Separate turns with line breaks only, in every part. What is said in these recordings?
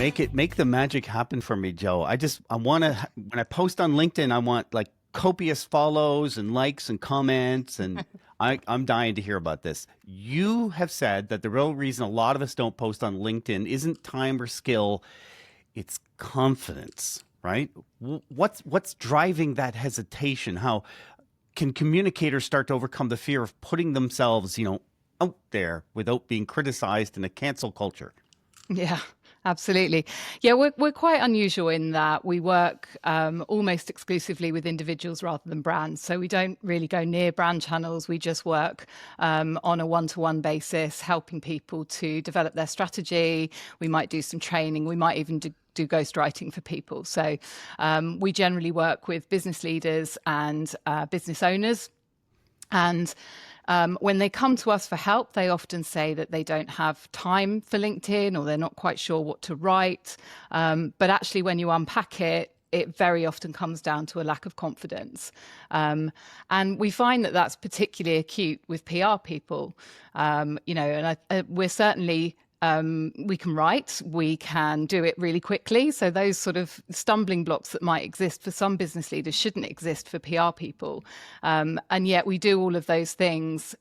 Make the magic happen for me, Joe. I want to, when I post on LinkedIn, I want like copious follows and likes and comments, and I'm dying to hear about this. You have said that the real reason a lot of us don't post on LinkedIn isn't time or skill, it's confidence, right? What's driving that hesitation? How can communicators start to overcome the fear of putting themselves, out there without being criticized in a cancel culture?
Yeah, absolutely. Yeah, we're quite unusual in that we work almost exclusively with individuals rather than brands. So we don't really go near brand channels. We just work on a one-to-one basis, helping people to develop their strategy. We might do some training. We might even do ghostwriting for people. So we generally work with business leaders and business owners. And when they come to us for help, they often say that they don't have time for LinkedIn or they're not quite sure what to write. But actually, when you unpack it, it very often comes down to a lack of confidence. And we find that that's particularly acute with PR people. We're certainly we can write, we can do it really quickly. So those sort of stumbling blocks that might exist for some business leaders shouldn't exist for PR people. And yet we do all of those things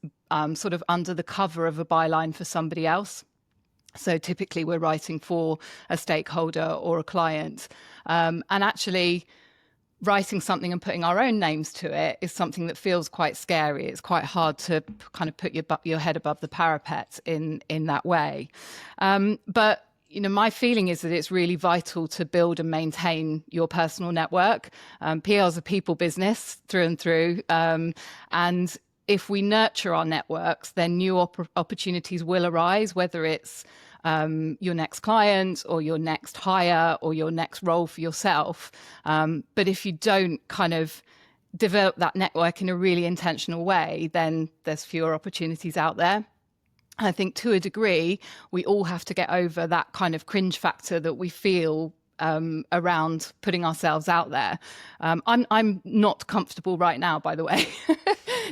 sort of under the cover of a byline for somebody else. So typically we're writing for a stakeholder or a client. And actually writing something and putting our own names to it is something that feels quite scary. It's quite hard to kind of put your head above the parapet in that way. But my feeling is that it's really vital to build and maintain your personal network. PR is a people business through and through. And if we nurture our networks, then new opportunities will arise, whether it's your next client or your next hire or your next role for yourself. But if you don't kind of develop that network in a really intentional way, then there's fewer opportunities out there. I think to a degree, we all have to get over that kind of cringe factor that we feel around putting ourselves out there. I'm not comfortable right now, by the way,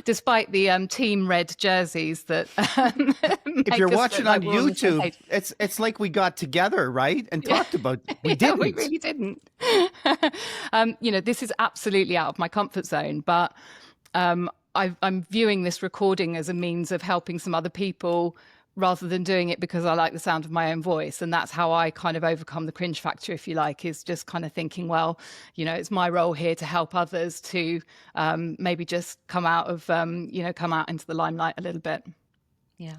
despite the team red jerseys that
If you're watching on YouTube, it's like we got together, right, and talked about. We didn't.
We really didn't. This is absolutely out of my comfort zone, but I'm viewing this recording as a means of helping some other people, rather than doing it because I like the sound of my own voice. And that's how I kind of overcome the cringe factor, if you like, is just kind of thinking, well, it's my role here to help others to maybe just come out into the limelight a little bit.
Yeah.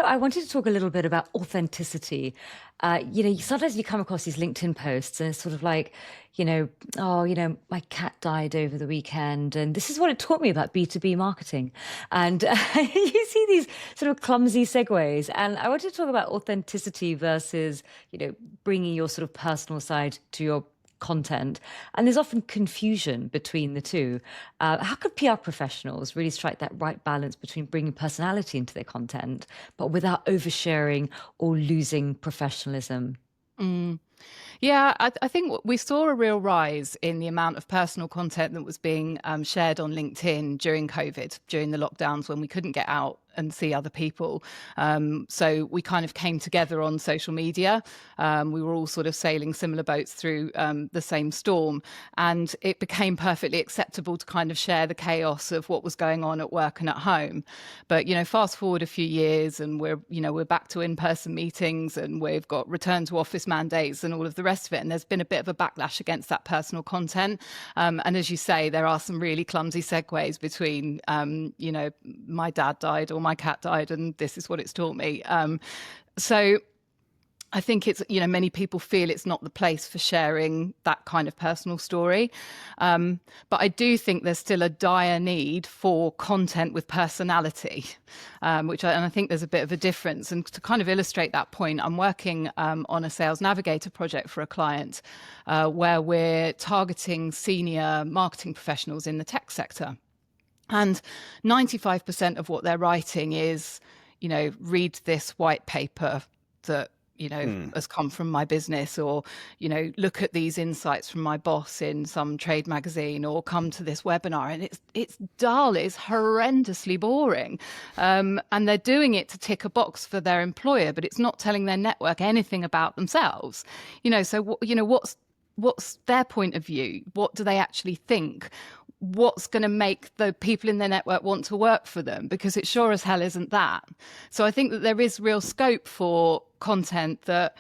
I wanted to talk a little bit about authenticity. Sometimes you come across these LinkedIn posts and it's sort of like, my cat died over the weekend and this is what it taught me about B2B marketing. And you see these sort of clumsy segues. And I wanted to talk about authenticity versus, bringing your sort of personal side to your content. And there's often confusion between the two. How could PR professionals really strike that right balance between bringing personality into their content, but without oversharing or losing professionalism?
Yeah, I think we saw a real rise in the amount of personal content that was being shared on LinkedIn during COVID, during the lockdowns when we couldn't get out and see other people. So we kind of came together on social media. We were all sort of sailing similar boats through the same storm. And it became perfectly acceptable to kind of share the chaos of what was going on at work and at home. But, fast forward a few years and we're back to in-person meetings and we've got return to office mandates and all of the rest of it. And there's been a bit of a backlash against that personal content. And as you say, there are some really clumsy segues between, my dad died or my cat died and this is what it's taught me. So I think it's, many people feel it's not the place for sharing that kind of personal story. But I do think there's still a dire need for content with personality, and I think there's a bit of a difference. And to kind of illustrate that point, I'm working on a sales navigator project for a client where we're targeting senior marketing professionals in the tech sector. And 95% of what they're writing is, read this white paper that, has come from my business, or, look at these insights from my boss in some trade magazine, or come to this webinar. And it's dull, it's horrendously boring. And they're doing it to tick a box for their employer, but it's not telling their network anything about themselves. So, what's their point of view? What do they actually think? What's going to make the people in their network want to work for them? Because it sure as hell isn't that. So I think that there is real scope for content that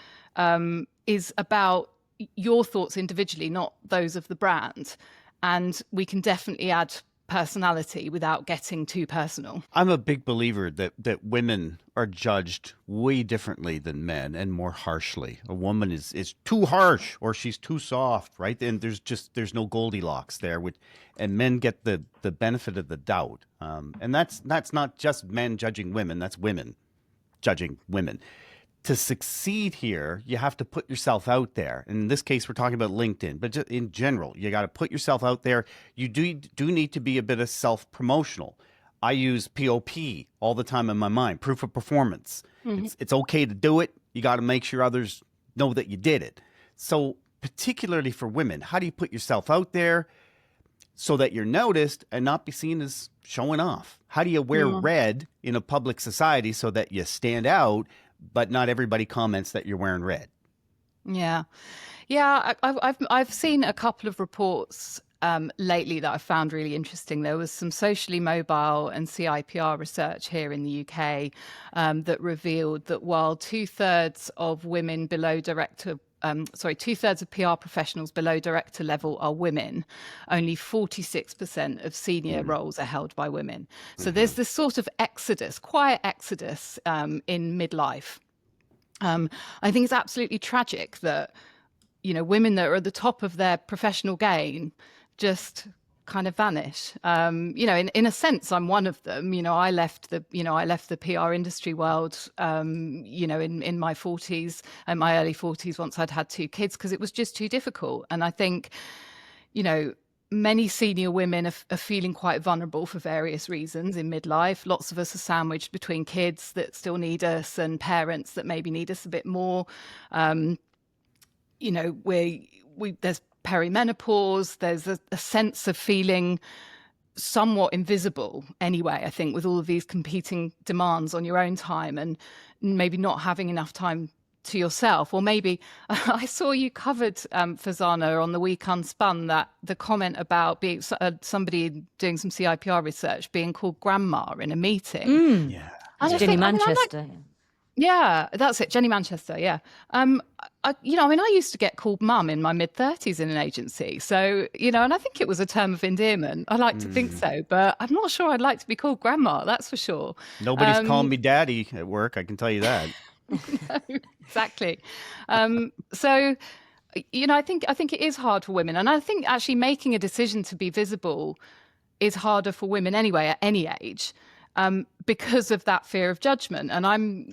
is about your thoughts individually, not those of the brand. And we can definitely add personality without getting too personal.
I'm a big believer that women are judged way differently than men, and more harshly. A woman is too harsh, or she's too soft, right? And there's no Goldilocks there, and men get the benefit of the doubt. And that's not just men judging women, that's women judging women. To succeed here, you have to put yourself out there. In this case, we're talking about LinkedIn, but just in general, you got to put yourself out there. You do need to be a bit of self-promotional. I use POP all the time in my mind, proof of performance. It's okay to do it. You got to make sure others know that you did it. So particularly for women, how do you put yourself out there so that you're noticed and not be seen as showing off? How do you wear red in a public society so that you stand out, but not everybody comments that you're wearing red?
Yeah. I've seen a couple of reports lately that I found really interesting. There was some socially mobile and CIPR research here in the UK that revealed that while two-thirds of women below director two-thirds of PR professionals below director level are women, only 46% of senior roles are held by women. So there's this sort of quiet exodus in midlife. I think it's absolutely tragic that, women that are at the top of their professional game just kind of vanish. In a sense, I'm one of them. I left the PR industry world, in my 40s and my early 40s once I'd had 2 kids, because it was just too difficult. And I think, many senior women are feeling quite vulnerable for various reasons in midlife. Lots of us are sandwiched between kids that still need us and parents that maybe need us a bit more. There's perimenopause, there's a sense of feeling somewhat invisible anyway, I think, with all of these competing demands on your own time and maybe not having enough time to yourself. Or maybe I saw you covered, Fazana, on the Week Unspun, that the comment about being somebody doing some CIPR research being called grandma in a meeting.
Yeah.
Jenny Manchester.
Yeah, that's it. Jenny Manchester. Yeah. I used to get called mum in my mid-30s in an agency. So, and I think it was a term of endearment. I like to think so, but I'm not sure I'd like to be called grandma. That's for sure.
Nobody's calling me daddy at work, I can tell you that.
No, exactly. So, I think it is hard for women. And I think actually making a decision to be visible is harder for women anyway, at any age. Because of that fear of judgment. And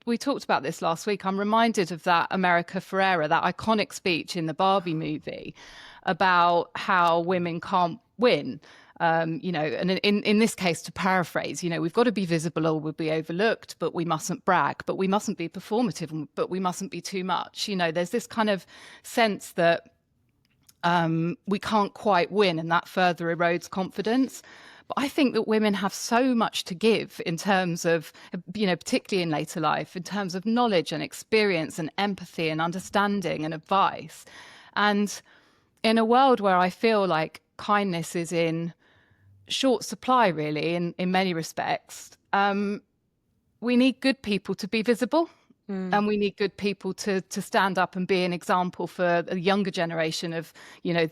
we talked about this last week. I'm reminded of that America Ferrera, that iconic speech in the Barbie movie about how women can't win. And in this case, to paraphrase, we've got to be visible or we'll be overlooked, but we mustn't brag, but we mustn't be performative, but we mustn't be too much. There's this kind of sense that we can't quite win, and that further erodes confidence. But I think that women have so much to give in terms of, particularly in later life, in terms of knowledge and experience and empathy and understanding and advice. And in a world where I feel like kindness is in short supply, really, in many respects, we need good people to be visible. And we need good people to stand up and be an example for a younger generation of,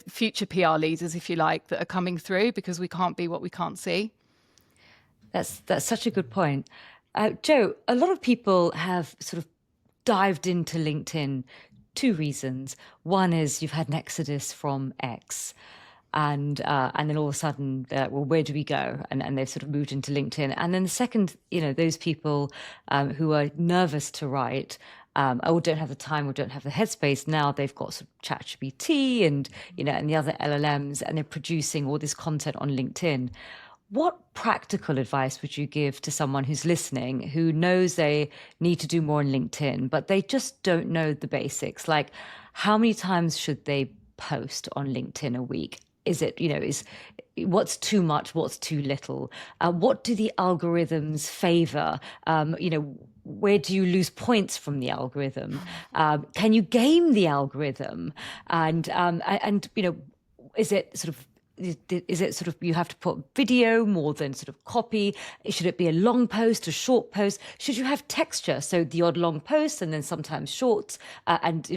future PR leaders, if you like, that are coming through, because we can't be what we can't see.
That's such a good point. Jo, a lot of people have sort of dived into LinkedIn 2 reasons. One is you've had an exodus from X. And then all of a sudden, well, where do we go? And they've sort of moved into LinkedIn. And then the second, those people who are nervous to write or don't have the time or don't have the headspace, now they've got sort of ChatGPT and the other LLMs, and they're producing all this content on LinkedIn. What practical advice would you give to someone who's listening, who knows they need to do more on LinkedIn, but they just don't know the basics? Like, how many times should they post on LinkedIn a week? Is it, is what's too much? What's too little? What do the algorithms favor? Where do you lose points from the algorithm? Can you game the algorithm? And is it sort of you have to put video more than sort of copy? Should it be a long post, a short post? Should you have texture, so the odd long post and then sometimes shorts, and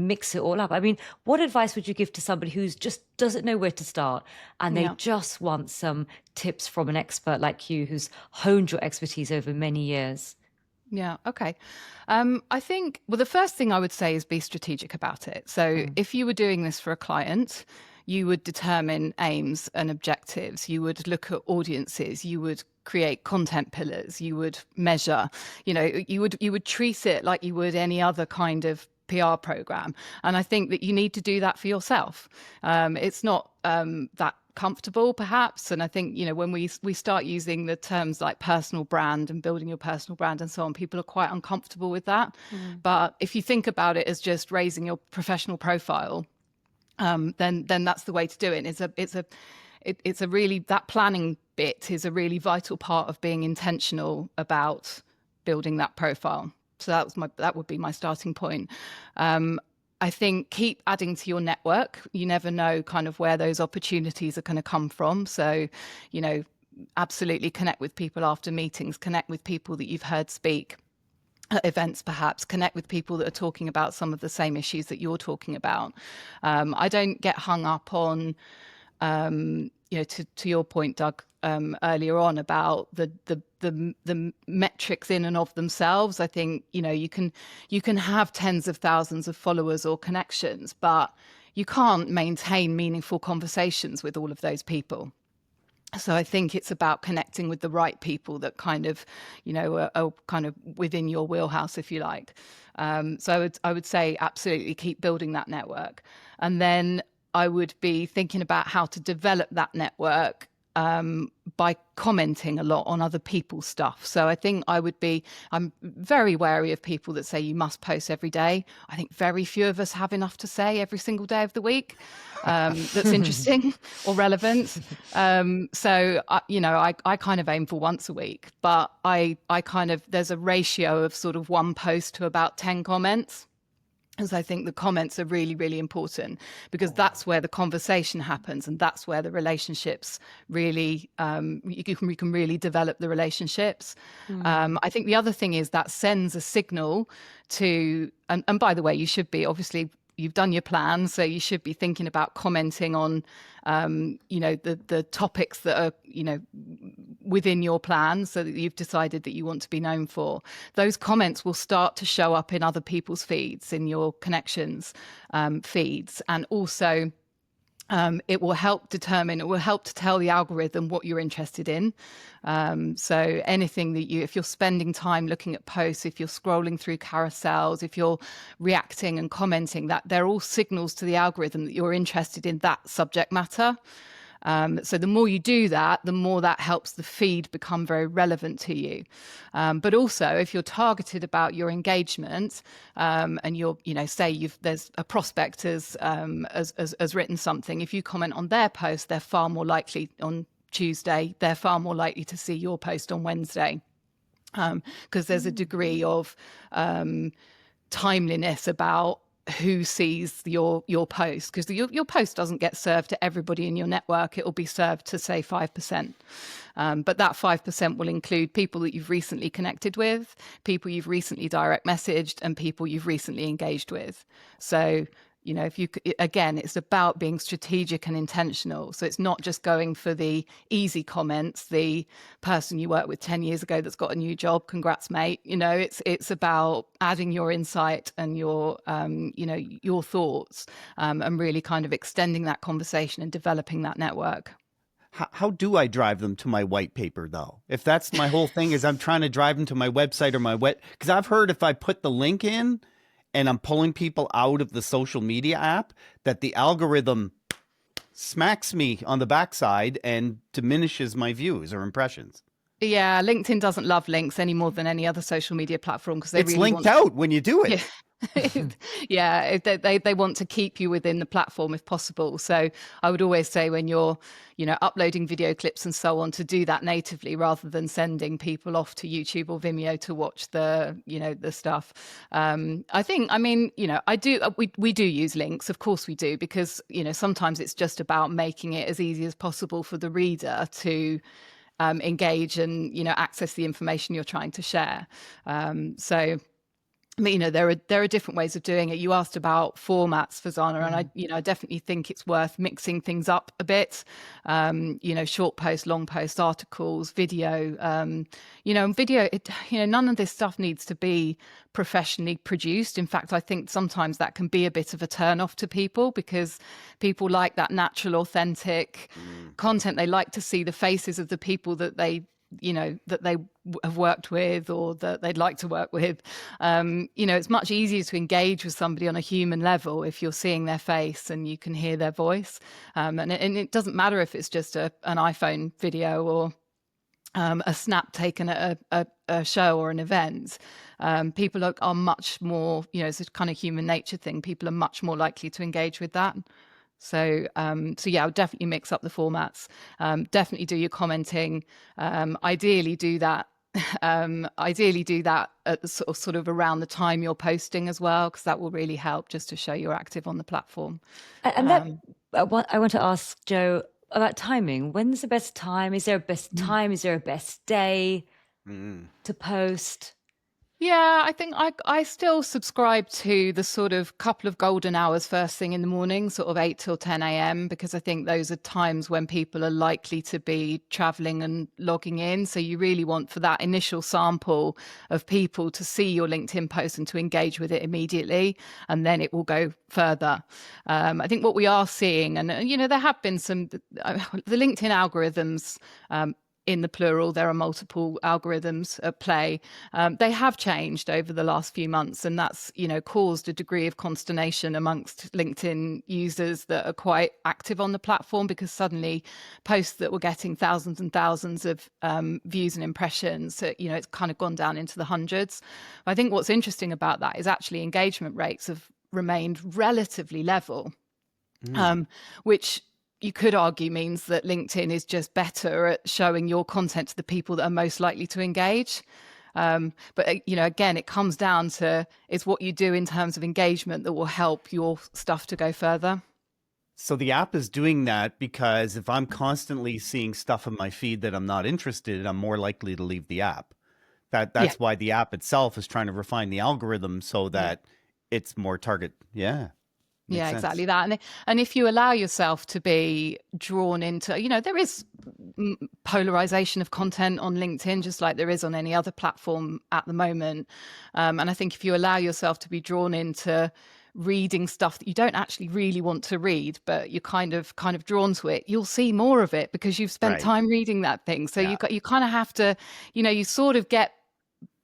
mix it all up? I mean, what advice would you give to somebody who's just doesn't know where to start and they just want some tips from an expert like you who's honed your expertise over many years?
Yeah. Okay. I think, well, the first thing I would say is be strategic about it. So if you were doing this for a client, you would determine aims and objectives. You would look at audiences. You would create content pillars. You would measure. You would treat it like you would any other kind of PR program. And I think that you need to do that for yourself. It's not that comfortable, perhaps. And I think, when we start using the terms like personal brand and building your personal brand and so on, people are quite uncomfortable with that. But if you think about it as just raising your professional profile, then that's the way to do it. It's a really, that planning bit is a really vital part of being intentional about building that profile. So that would be my starting point. I think keep adding to your network. You never know kind of where those opportunities are going to come from. So, absolutely connect with people after meetings, connect with people that you've heard speak at events, perhaps connect with people that are talking about some of the same issues that you're talking about. I don't get hung up on, to your point, Doug, earlier on about the metrics in and of themselves. I think, you can have tens of thousands of followers or connections, but you can't maintain meaningful conversations with all of those people. So I think it's about connecting with the right people that kind of, are kind of within your wheelhouse, if you like. So I would say absolutely keep building that network. And then I would be thinking about how to develop that network by commenting a lot on other people's stuff. So I think I'm very wary of people that say you must post every day. I think very few of us have enough to say every single day of the week that's interesting or relevant. So I kind of aim for once a week, but I kind of, there's a ratio of sort of one post to about 10 comments. As I think the comments are really, really important, because that's where the conversation happens, and that's where the relationships really, we can really develop the relationships. I think the other thing is that sends a signal to, and by the way, you should be, obviously, you've done your plan, so you should be thinking about commenting on, the topics that are, within your plan, so that you've decided that you want to be known for. Those comments will start to show up in other people's feeds, in your connections feeds, and also it will help to tell the algorithm what you're interested in. So anything that if you're spending time looking at posts, if you're scrolling through carousels, if you're reacting and commenting, that they're all signals to the algorithm that you're interested in that subject matter. So the more you do that, the more that helps the feed become very relevant to you. But also, if you're targeted about your engagement, and you're, say there's a prospect has written something, if you comment on their post, they're far more likely on Tuesday, they're far more likely to see your post on Wednesday, because there's a degree of timeliness about who sees your post, because your post doesn't get served to everybody in your network. It will be served to, say, 5%. But that 5% will include people that you've recently connected with, people you've recently direct messaged, and people you've recently engaged with. So, again, it's about being strategic and intentional. So it's not just going for the easy comments, the person you worked with 10 years ago that's got a new job, congrats, mate. It's about adding your insight and your thoughts, and really kind of extending that conversation and developing that network.
How do I drive them to my white paper, though? If that's my whole thing, is I'm trying to drive them to my website or because I've heard if I put the link in, and I'm pulling people out of the social media app, that the algorithm smacks me on the backside and diminishes my views or impressions.
Yeah, LinkedIn doesn't love links any more than any other social media platform because they
It's
really
linked
want.
out when you do it.
Yeah. Yeah, they want to keep you within the platform if possible. So I would always say when you're, uploading video clips and so on, to do that natively rather than sending people off to YouTube or Vimeo to watch the stuff. We do use links, of course we do, because sometimes it's just about making it as easy as possible for the reader to engage and access the information you're trying to share. There are different ways of doing it. You asked about formats, Fazana, and I definitely think it's worth mixing things up a bit. Short posts, long posts, articles, video. And video. None of this stuff needs to be professionally produced. In fact, I think sometimes that can be a bit of a turn off to people because people like that natural, authentic content. They like to see the faces of the people that they have worked with or that they'd like to work with. It's much easier to engage with somebody on a human level if you're seeing their face and you can hear their voice. And it doesn't matter if it's just an iPhone video or a snap taken at a show or an event. People are much more, it's a kind of human nature thing. People are much more likely to engage with that. So yeah, I would definitely mix up the formats. Definitely do your commenting. Ideally do that. At the sort of around the time you're posting as well, because that will really help just to show you're active on the platform.
And that I want to ask Joe about timing. When's the best time? Is there a best time? Is there a best day to post?
Yeah, I think I still subscribe to the sort of couple of golden hours first thing in the morning, sort of 8 till 10 a.m., because I think those are times when people are likely to be traveling and logging in. So you really want for that initial sample of people to see your LinkedIn post and to engage with it immediately, and then it will go further. I think what we are seeing, and there have been the LinkedIn algorithms, in the plural, there are multiple algorithms at play. They have changed over the last few months, and that's caused a degree of consternation amongst LinkedIn users that are quite active on the platform, because suddenly posts that were getting thousands and thousands of views and impressions, it's kind of gone down into the hundreds. I think what's interesting about that is actually engagement rates have remained relatively level, which you could argue means that LinkedIn is just better at showing your content to the people that are most likely to engage. But again, it comes down to it's what you do in terms of engagement that will help your stuff to go further.
So the app is doing that because if I'm constantly seeing stuff in my feed that I'm not interested in, I'm more likely to leave the app. That's why the app itself is trying to refine the algorithm so that it's more target. Yeah.
Yeah,
Sense.
exactly that. And if you allow yourself to be drawn into, there is polarization of content on LinkedIn, just like there is on any other platform at the moment. And I think if you allow yourself to be drawn into reading stuff that you don't actually really want to read, but you're kind of drawn to it, you'll see more of it because you've spent time reading that thing. So you kind of have to, you sort of get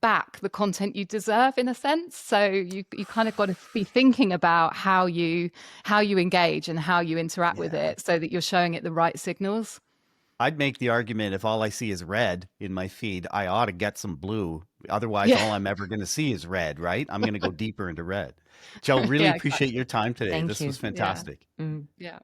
back the content you deserve in a sense. So you kind of got to be thinking about how you engage and how you interact with it so that you're showing it the right signals.
I'd make the argument if all I see is red in my feed, I ought to get some blue. Otherwise, all I'm ever going to see is red, right? I'm going to go deeper into red. Joe, really appreciate your time today.
Thank
This
you.
was fantastic.
Yeah.